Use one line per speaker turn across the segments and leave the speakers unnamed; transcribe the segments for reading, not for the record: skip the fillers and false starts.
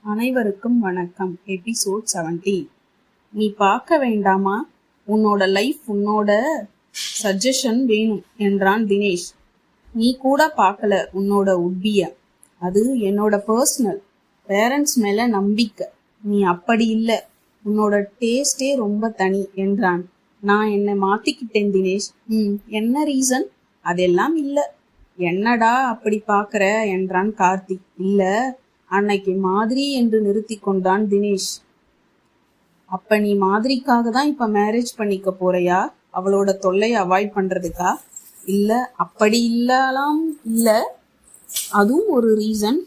அனைவருக்கும் வணக்கம். எபிசோட் 17. நீ பார்க்க வேண்டாமா? உன்னோட லைஃப் உன்னோட சஜஷன் வேணும் என்றான் தினேஷ். நீ கூட பார்க்கல உன்னோட உட்பிய. அது என்னோட பர்சனல். பேரண்ட்ஸ் மேல நம்பிக்கை. நீ அப்படி இல்லை. உன்னோட டேஸ்டே ரொம்ப தனி என்றான். நான் என்னை மாத்திக்கிட்டேன் தினேஷ். என்ன ரீசன்? அதெல்லாம் இல்லை. என்னடா அப்படி பார்க்கற என்றான் கார்த்திக். இல்ல, அன்னைக்கு மாதிரி என்று நிறுத்தி கொண்டான் தினேஷ். அப்ப நீ மாதிரிக்காக தான் இப்ப மேரேஜ் பண்ணிக்க போறியா? அவளோட தொல்லையை அவாய்ட் பண்றதுக்கா? இல்ல, அப்படி இல்லலாம். இல்ல, அதுவும் ஒரு ரீசன்.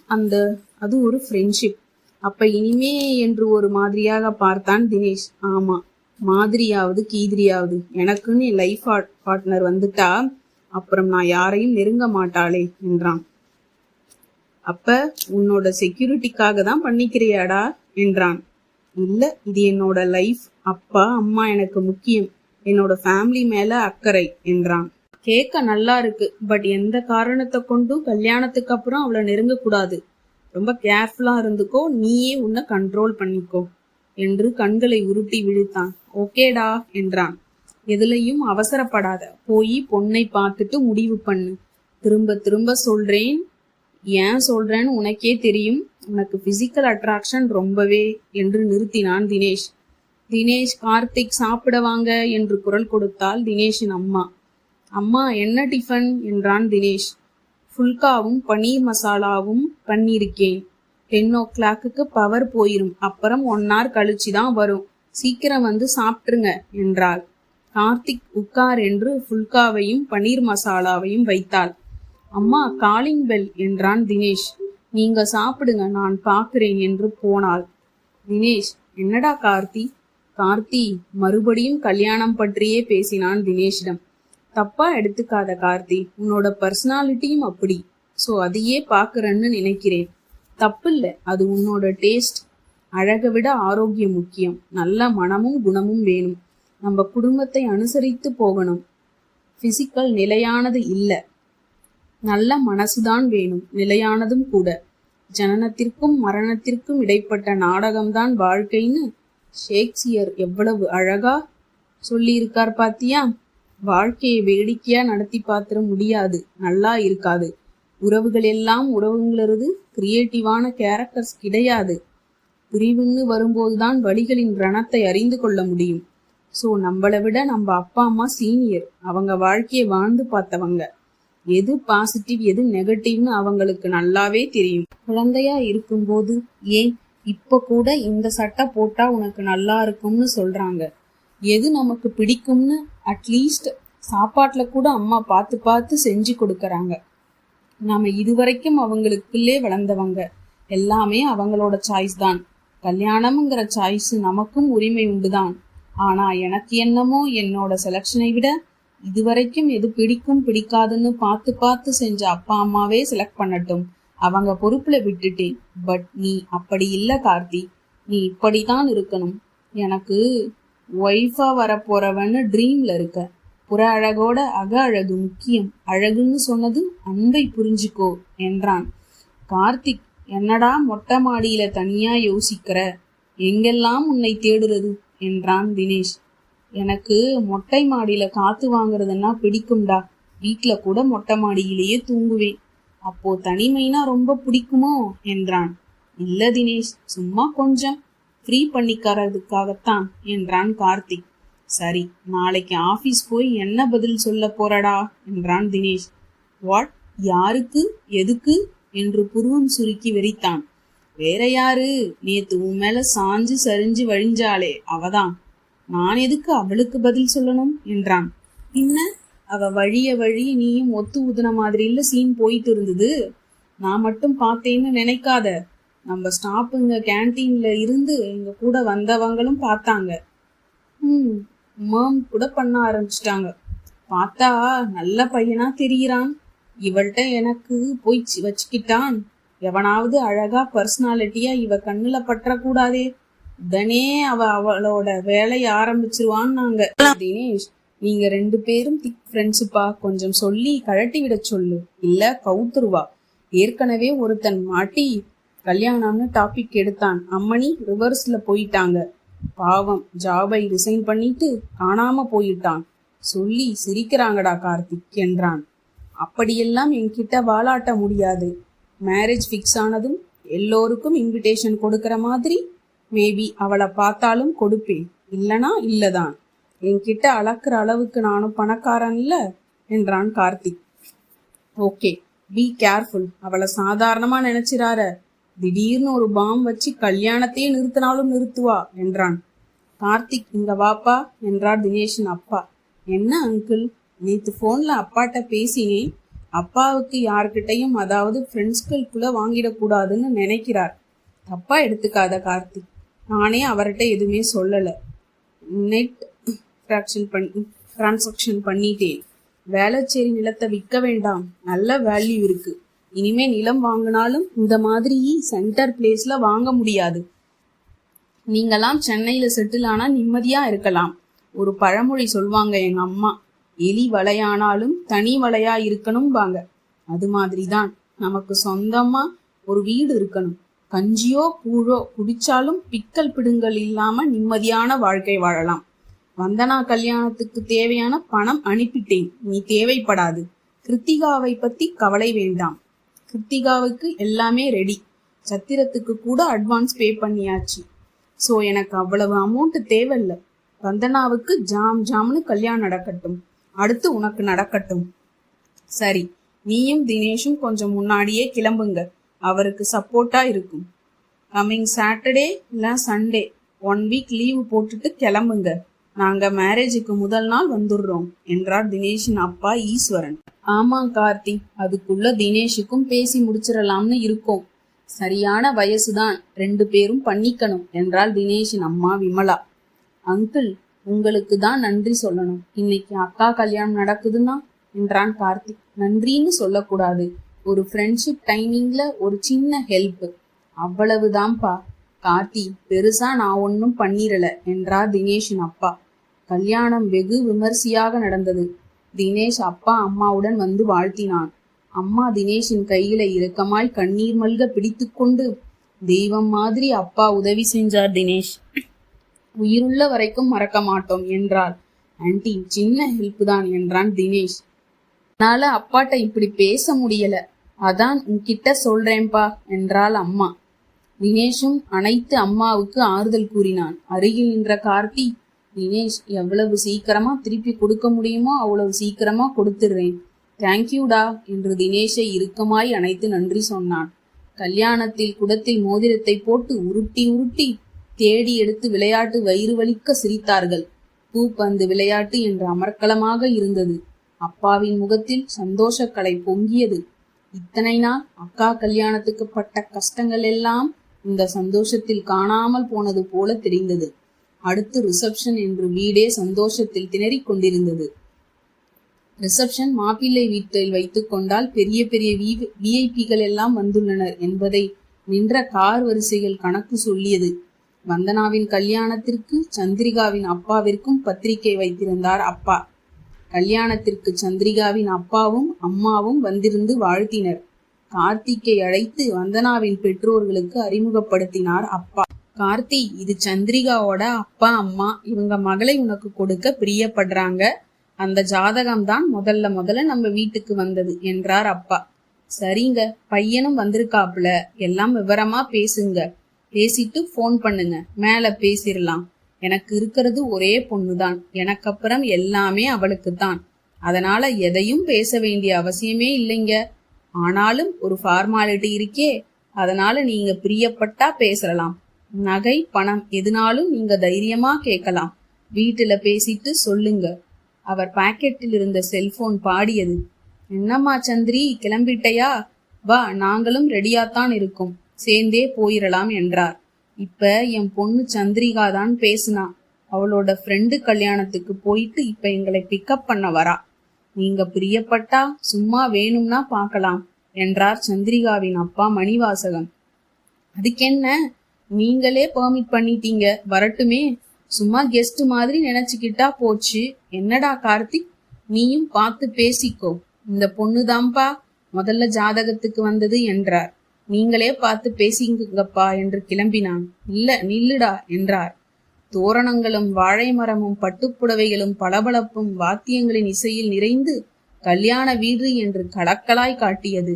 அது ஒரு ஃப்ரெண்ட்ஷிப். அப்ப இனிமே என்று ஒரு மாதிரியாக பார்த்தான் தினேஷ். ஆமா, மாதிரியாவது கீதிரியாவது எனக்குன்னு லைஃப் பார்ட்னர் வந்துட்டா அப்புறம் நான் யாரையும் நெருங்க மாட்டாளே என்றான். அப்ப உன்னோட செக்யூரிட்டிக்காக தான் பண்ணிக்கிறியாடா என்றான். இல்ல, இது என்னோட லைஃப். அப்பா அம்மா எனக்கு முக்கியம். என்னோட ஃபேமிலி மேல அக்கறை என்றான். கேட்க நல்லா இருக்கு. பட் எந்த காரணத்தை கொண்டும் கல்யாணத்துக்கு அப்புறம் அவளை நெருங்க கூடாது. ரொம்ப கேர்ஃபுல்லா இருந்துக்கோ. நீயே உன்னை கண்ட்ரோல் பண்ணிக்கோ என்று கண்களை உருட்டி விழித்தான். ஓகேடா என்றான். எதுலையும் அவசரப்படாத. போய் பொண்ணை பார்த்துட்டு முடிவு பண்ணு. திரும்ப திரும்ப சொல்றேன். ஏன் சொல்றேன்னு உனக்கே தெரியும். உனக்கு பிசிக்கல் அட்ராக்ஷன் ரொம்பவே என்று நிறுத்தினான் தினேஷ். தினேஷ், கார்த்திக் சாப்பிட வாங்க என்று குரல் கொடுத்தாள் தினேஷின் அம்மா. அம்மா, என்ன டிஃபன் என்றான் தினேஷ். ஃபுல்காவும் பன்னீர் மசாலாவும் பண்ணியிருக்கேன். 10 o'clock பவர் போயிரும். அப்புறம் 1 hour கழிச்சுதான் வரும். சீக்கிரம் வந்து சாப்பிட்டுருங்க என்றாள். கார்த்திக் உட்கார் என்று ஃபுல்காவையும் பன்னீர் மசாலாவையும் வைத்தாள். அம்மா, காலிங் பெல் என்றான் தினேஷ். நீங்க சாப்பிடுங்க, நான் பார்க்கிறேன் என்று போனாள். தினேஷ், என்னடா கார்த்தி மறுபடியும் கல்யாணம் பற்றியே பேசினான் தினேஷிடம். தப்பா எடுத்துக்காத கார்த்தி, உன்னோட பர்சனாலிட்டியும் அப்படி. சோ அதையே பார்க்கறன்னு நினைக்கிறேன். தப்பில்ல, அது உன்னோட டேஸ்ட். அழகை விட ஆரோக்கியம் முக்கியம். நல்ல மனமும் குணமும் வேணும். நம்ம குடும்பத்தை அனுசரித்து போகணும். பிசிக்கல் நிலையானது இல்ல, நல்ல மனசுதான் வேணும், நிலையானதும் கூட. ஜனனத்திற்கும் மரணத்திற்கும் இடைப்பட்ட நாடகம்தான் வாழ்க்கைன்னு ஷேக்ஸ்பியர் எவ்வளவு அழகா சொல்லியிருக்கார் பாத்தியா? வாழ்க்கையை வேடிக்கையா நடத்தி பார்த்துட முடியாது, நல்லா இருக்காது. உறவுகள் எல்லாம் உறவுங்கிறது கிரியேட்டிவான கேரக்டர்ஸ் கிடையாது. பிரிவுன்னு வரும்போதுதான் வழிகளின் ரணத்தை அறிந்து கொள்ள முடியும். ஸோ நம்மளை விட நம்ம அப்பா அம்மா சீனியர். அவங்க வாழ்க்கையை வாழ்ந்து பார்த்தவங்க. எது பாசிட்டிவ் எது நெகட்டிவ்னு அவங்களுக்கு நல்லாவே தெரியும். குழந்தையா இருக்கும்போது, ஏன் இப்ப கூட இந்த சட்டை போட்டா உனக்கு நல்லா இருக்கும்னு சொல்றாங்க. எது நமக்கு பிடிக்கும்னு அட்லீஸ்ட் சாப்பாட்டுல கூட அம்மா பார்த்து பார்த்து செஞ்சு கொடுக்கறாங்க. நாம இதுவரைக்கும் அவங்களுக்குள்ளே வளர்ந்தவங்க. எல்லாமே அவங்களோட சாய்ஸ் தான். கல்யாணம்ங்கிற சாய்ஸ் நமக்கும் உரிமை உண்டுதான். ஆனா எனக்கு என்னமோ என்னோட செலக்ஷனை விட இதுவரைக்கும் எது பிடிக்கும் பிடிக்காதுன்னு பார்த்து பார்த்து செஞ்ச அப்பா அம்மாவே செலக்ட் பண்ணட்டும், அவங்க பொறுப்புல விட்டுட்டேன். பட் நீ அப்படி இல்ல கார்த்தி. நீ இப்படித்தான் இருக்கணும். எனக்கு ஒய்ஃபா வரப்போறவன்னு ட்ரீம்ல இருக்க. புற அழகோட அக அழகு முக்கியம். அழகுன்னு சொன்னது அன்பை புரிஞ்சுக்கோ என்றான். கார்த்திக், என்னடா மொட்டை மாடியில தனியா யோசிக்கிற? எங்கெல்லாம் உன்னை தேடுறது என்றான் தினேஷ். எனக்கு மொட்டை மாடியில காத்து வாங்குறதுன்னா பிடிக்கும்டா. வீட்டுல கூட மொட்டை மாடியிலேயே தூங்குவேன். அப்போ தனிமைனா ரொம்ப பிடிக்குமோ என்றான். இல்ல தினேஷ், சும்மா கொஞ்சம் ஃப்ரீ பண்ணிக்கிறதுக்காகத்தான் என்றான் கார்த்திக். சரி, நாளைக்கு ஆபீஸ் போய் என்ன பதில் சொல்ல போறடா என்றான் தினேஷ். வாட்? யாருக்கு? எதுக்கு என்று புருவம் சுருக்கி வெறித்தான். வேற யாரு? நேத்து உன் மேல சாஞ்சு சரிஞ்சு வழிஞ்சாளே, அவதான். நான் எதுக்கு அவளுக்கு பதில் சொல்லணும் என்றான். பின்ன அவ வழிய நீயும் ஒத்து ஊதுன மாதிரி இல்ல சீன் போயிட்டு இருந்தது. நான் மட்டும் பார்த்தேன்னு நினைக்காத. நம்ம ஸ்டாப்புங்க கேன்டீன்ல இருந்து எங்க கூட வந்தவங்களும் பார்த்தாங்க. மேம் கூட பண்ண ஆரம்பிச்சிட்டாங்க. பார்த்தா நல்ல பையனா தெரிகிறான். இவள்கிட்ட எனக்கு போய் வச்சுக்கிட்டான். எவனாவது அழகா பர்சனாலிட்டியா இவ கண்ணுல பற்ற கூடாதே. உடனே அவளோட வேலைய ஆரம்பிச்சிருவான்னாங்க. தினேஷ், நீங்க 2 பேரும் திக் ஃப்ரெண்ட்ஸுப்பா. கொஞ்சம் சொல்லி கழட்டி விட சொல்லு, இல்ல கவுத்துருவா. ஏற்கனவே ஒருத்தன் மாட்டி கல்யாணம்னு டாபிக் எடுத்தான். அம்மணி ரிவர்ஸ்ல போயிட்டாங்க. பாவம், ஜாபை ரிசைன் பண்ணிட்டு காணாம போயிட்டான். சொல்லி சிரிக்கிறாங்கடா கார்த்திக் என்றான். அப்படியெல்லாம் என்கிட்ட வாலாட்ட முடியாது. மேரேஜ் ஃபிக்ஸ் ஆனதும் எல்லோருக்கும் இன்விடேஷன் கொடுக்கற மாதிரி மேபி அவளை பார்த்தாலும் கொடுப்பேன், இல்லனா இல்லதான். என்கிட்ட அளக்குற அளவுக்கு நானும் பணக்காரன் இல்ல என்றான் கார்த்திக். Okay, be careful. அவளை சாதாரணமா நினைச்சிரார. திடீர்னு ஒரு பாம் வச்சு கல்யாணத்தையே நிறுத்தினாலும் நிறுத்துவா என்றான். கார்த்திக், இங்க வாப்பா என்றார் தினேஷின் அப்பா. என்ன அங்கிள்? நேத்து போன்ல அப்பாட்ட பேசினேன். அப்பாவுக்கு யார்கிட்டையும், அதாவது ஃப்ரெண்ட்ஸ்களுக்குள்ள வாங்கிடக்கூடாதுன்னு நினைக்கிறார். தப்பா எடுத்துக்காத கார்த்திக். நானே அவர்கிட்ட எதுவுமே சொல்லல. நெட் டிரான்சாக்ஷன் பண்ணிட்டேன். வேளச்சேரி நிலத்தை விற்க வேண்டாம், நல்ல வேல்யூ இருக்கு. இனிமே நிலம் வாங்கினாலும் இந்த மாதிரி சென்டர் பிளேஸ்ல வாங்க முடியாது. நீங்கெல்லாம் சென்னையில செட்டில் ஆனா நிம்மதியா இருக்கலாம். ஒரு பழமொழி சொல்வாங்க எங்க அம்மா, எலி வலையானாலும் தனி வலையா இருக்கணும் வாங்க. அது மாதிரிதான் நமக்கு சொந்தமா ஒரு வீடு இருக்கணும். கஞ்சியோ கூழோ குடிச்சாலும் பிக்கல் பிடுங்கல் இல்லாம நிம்மதியான வாழ்க்கை வாழலாம். வந்தனா கல்யாணத்துக்கு தேவையான பணம் அனுப்பிட்டேன், நீ தேவைப்படாது. கிருத்திகாவை பத்தி கவலை வேண்டாம். கிருத்திகாவுக்கு எல்லாமே ரெடி. சத்திரத்துக்கு கூட அட்வான்ஸ் பே பண்ணியாச்சு. ஸோ எனக்கு அவ்வளவு அமௌண்ட் தேவையில்லை. வந்தனாவுக்கு ஜாம்னு கல்யாணம் நடக்கட்டும், அடுத்து உனக்கு நடக்கட்டும். சரி, நீயும் தினேஷும் கொஞ்சம் முன்னாடியே கிளம்புங்க, அவருக்கு சப்போர்ட்டா இருக்கும். கம்மிங் சாட்டர்டே இல்ல சண்டே 1 வீக் லீவு போட்டுட்டு கிளம்புங்க. நாங்க மேரேஜுக்கு முதல் நாள் வந்துடுறோம் என்றார் தினேஷின் அப்பா ஈஸ்வரன். ஆமா கார்த்தி, அதுக்குள்ள தினேஷுக்கும் பேசி முடிச்சிடலாம்னு இருக்கோம். சரியான வயசுதான், 2 பேரும் பண்ணிக்கணும் என்றாள் தினேஷின் அம்மா விமலா. அங்கிள், உங்களுக்கு தான் நன்றி சொல்லணும். இன்னைக்கு அக்கா கல்யாணம் நடக்குதுன்னா என்றான் கார்த்திக். நன்றின்னு சொல்லக்கூடாது, ஒரு ஃப்ரெண்ட்ஷிப் டைமிங்ல ஒரு சின்ன ஹெல்ப், அவ்வளவுதான்ப்பா. கார்த்தி, பெருசா நான் ஒன்னும் பண்ணிரல என்றார் தினேஷின் அப்பா. கல்யாணம் வெகு விமர்சையாக நடந்தது. தினேஷ் அப்பா அம்மாவுடன் வந்து வாழ்த்தினான். அம்மா தினேஷின் கையில இறுக்கமாய் கண்ணீர் மல்க பிடித்து கொண்டு, தெய்வம் மாதிரி அப்பா உதவி செஞ்சார் தினேஷ், உயிருள்ள வரைக்கும் மறக்க மாட்டோம் என்றார். ஆன்டி, சின்ன ஹெல்ப் தான் என்றான் தினேஷ். என்னால அப்பாட்ட இப்படி பேச முடியல, அதான் உன்கிட்ட சொல்றேன்பா என்றாள் அம்மா. தினேஷும் அனைத்து அம்மாவுக்கு ஆறுதல் கூறினான். அருகில் நின்ற கார்த்தி, தினேஷ் எவ்வளவு சீக்கிரமா திருப்பி கொடுக்க முடியுமோ அவ்வளவு சீக்கிரமா கொடுத்துடுறேன், தேங்க்யூடா என்று தினேஷை இறுக்கமாய் அணைத்து நன்றி சொன்னான். கல்யாணத்தில் குடத்தில் மோதிரத்தை போட்டு உருட்டி உருட்டி தேடி எடுத்து விளையாட்டு வயிறு வலிக்க சிரித்தார்கள். பூப்பந்து விளையாட்டு என்று அமர்க்களமாக இருந்தது. அப்பாவின் முகத்தில் சந்தோஷக்கலை பொங்கியது. இத்தனை நாள் அக்கா கல்யாணத்துக்கு பட்ட கஷ்டங்கள் எல்லாம் இந்த சந்தோஷத்தில் காணாமல் போனது போல தெரிந்தது. அடுத்து ரிசப்ஷன் என்று வீடே சந்தோஷத்தில் திணறிக் கொண்டிருந்தது. ரிசப்ஷன் மாப்பிள்ளை வீட்டில் வைத்துக் கொண்டால் பெரிய பெரிய விஐபிகள் எல்லாம் வந்துள்ளனர் என்பதை நின்ற கார் வரிசைகள் கணக்கு சொல்லியது. வந்தனாவின் கல்யாணத்திற்கு சந்திரிகாவின் அப்பாவிற்கும் பத்திரிகை வைத்திருந்தார் அப்பா. கல்யாணத்திற்கு சந்திரிகாவின் அப்பாவும் அம்மாவும் வந்திருந்து வாழ்த்தினர். கார்த்திக்கை அழைத்து வந்தனாவின் பெற்றோர்களுக்கு அறிமுகப்படுத்தினார் அப்பா. கார்த்தி, இது சந்திரிகாவோட அப்பா அம்மா. இவங்க மகளை உனக்கு கொடுக்க பிரியப்படுறாங்க. அந்த ஜாதகம் தான் முதல்ல நம்ம வீட்டுக்கு வந்தது என்றார் அப்பா. சரிங்க, பையனும் வந்திருக்காப்புல, எல்லாம் விவரமா பேசுங்க. பேசிட்டு போன் பண்ணுங்க, மேல பேசிடலாம். எனக்கு இருக்கிறது ஒரே பொண்ணுதான், எனக்கு அப்புறம் எல்லாமே அவளுக்கு தான். அதனால எதையும் பேச வேண்டிய அவசியமே இல்லைங்க. ஆனாலும் ஒரு ஃபார்மாலிட்டி இருக்கே, அதனால நீங்க பிரியப்பட்டா பேசலாம். நகை பணம் எதுனாலும் நீங்க தைரியமா கேட்கலாம். வீட்டுல பேசிட்டு சொல்லுங்க. அவர் பாக்கெட்டில் இருந்த செல்போன் பாடியது. என்னம்மா சந்திரி, கிளம்பிட்டையா? வா, நாங்களும் ரெடியாத்தான் இருக்கோம், சேர்ந்தே போயிடலாம் என்றார். இப்ப என் பொண்ணு சந்திரிகா தான் பேசுனா. அவளோட ஃப்ரெண்டு கல்யாணத்துக்கு போயிட்டு இப்ப எங்களை பிக்கப் பண்ண வரா. நீங்க பிரியப்பட்டா சும்மா வேணும்னா பார்க்கலாம் என்றார் சந்திரிகாவின் அப்பா மணிவாசகம். அதுக்கென்ன, நீங்களே பெர்மிட் பண்ணிட்டீங்க, வரட்டுமே. சும்மா கெஸ்ட் மாதிரி நினைச்சுக்கிட்டா போச்சு. என்னடா கார்த்திக், நீயும் பார்த்து பேசிக்கோ. இந்த பொண்ணுதான்பா முதல்ல ஜாதகத்துக்கு வந்தது என்றார். நீங்களே பார்த்து பேசிங்கப்பா என்று கிளம்பினான். இல்ல நில்லுடா என்றார். தோரணங்களும் வாழை மரமும் பட்டுப்புடவைகளும் பளபளப்பும் வாத்தியங்களின் இசையில் நிறைந்து கல்யாண வீடு என்று கலக்கலாய் காட்டியது.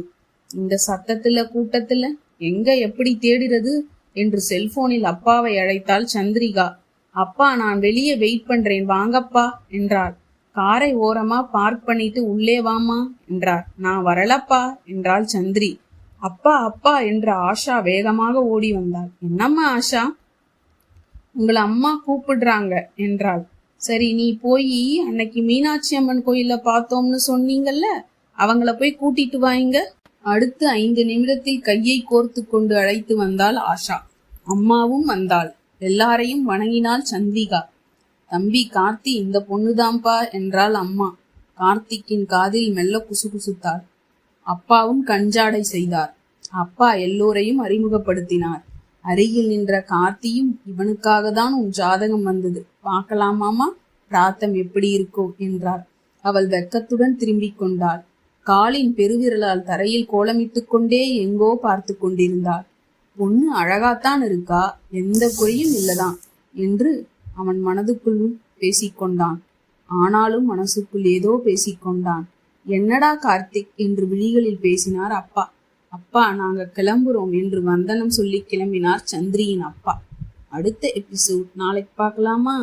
இந்த சத்தத்துல கூட்டத்துல எங்க எப்படி தேடுறது என்று செல்போனில் அப்பாவை அழைத்தாள் சந்திரிகா. அப்பா, நான் வெளியே வெயிட் பண்றேன், வாங்கப்பா என்றாள். காரை ஓரமா பார்க் பண்ணிட்டு உள்ளே வாமா என்றார். நான் வரலப்பா என்றாள் சந்திரி. அப்பா அப்பா என்ற ஆஷா வேகமாக ஓடி வந்தாள். என்னம்மா ஆஷா? உங்களை அம்மா கூப்பிடுறாங்க என்றாள். சரி, நீ போய் அன்னைக்கு மீனாட்சி அம்மன் கோயில பார்த்தோம்னு சொன்னீங்கல்ல, அவங்கள போய் கூட்டிட்டு வாங்க. அடுத்து 5 நிமிடத்தில் கையை கோர்த்து கொண்டு அழைத்து வந்தாள் ஆஷா. அம்மாவும் வந்தாள். எல்லாரையும் வணங்கினாள் சந்திரிகா. தம்பி கார்த்தி, இந்த பொண்ணுதான்பா என்றாள் அம்மா. கார்த்திக்கின் காதில் மெல்ல குசுகுசுத்தாள். அப்பாவும் கஞ்சாடை செய்தார். அப்பா எல்லோரையும் அறிமுகப்படுத்தினார். அருகில் நின்ற கார்த்தியும், இவனுக்காக தான் உன் ஜாதகம் வந்தது, பார்க்கலாமாமா, பிராத்தம் எப்படி இருக்கோ என்றார். அவள் வெக்கத்துடன் திரும்பிக் கொண்டாள். காலின் பெருவிரலால் தரையில் கோலமிட்டு கொண்டே எங்கோ பார்த்து கொண்டிருந்தாள். பொண்ணு அழகாத்தான் இருக்கா, எந்த குறையும் இல்லதான் என்று அவன் மனதுக்குள் பேசிக்கொண்டான். ஆனாலும் மனசுக்குள் ஏதோ பேசிக்கொண்டான். என்னடா கார்த்திக் என்று விழிகளில் பேசினார் அப்பா. அப்பா, நாங்க கிளம்புறோம் என்று வந்தனம் சொல்லி கிளம்பினார் சந்திரியின் அப்பா. அடுத்த எபிசோட் நாளைக்கு பார்க்கலாமா?